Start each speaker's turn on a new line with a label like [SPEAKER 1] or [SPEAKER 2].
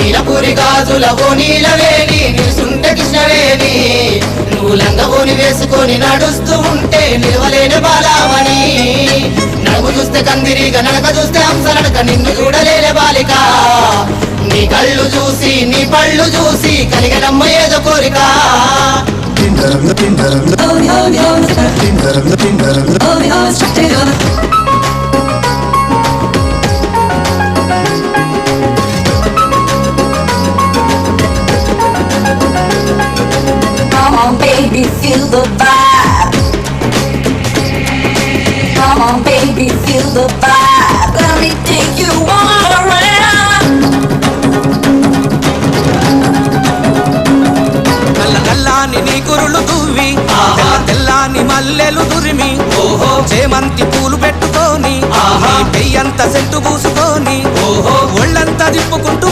[SPEAKER 1] నీలపూరి గాజుల నీలవేణి నిలుసుంటే కృష్ణవేణి నువ్వు లంగబోని వేసుకొని నడుస్తూ ఉంటే నిలవలేని బాలామణి నడుము చూస్తే కందిరిగా నడక చూస్తే హంస నడక నిన్ను చూడలేని బాలిక నీ కళ్ళు చూసి నీ పళ్ళు చూసి కలిగనమ్మ ఏదో కోరిక
[SPEAKER 2] Come on baby, feel the vibe. Come on baby, feel the vibe. Let me take you all around.
[SPEAKER 3] నల్ల నల్లాని నీ కురులు దువ్వి తెల్లాని మల్లెలు దురిమి చేమంతి పూలు పెట్టుకొని పెయ్యంత సెంటు పూసుకొని ఒళ్ళంతా తిప్పుకుంటూ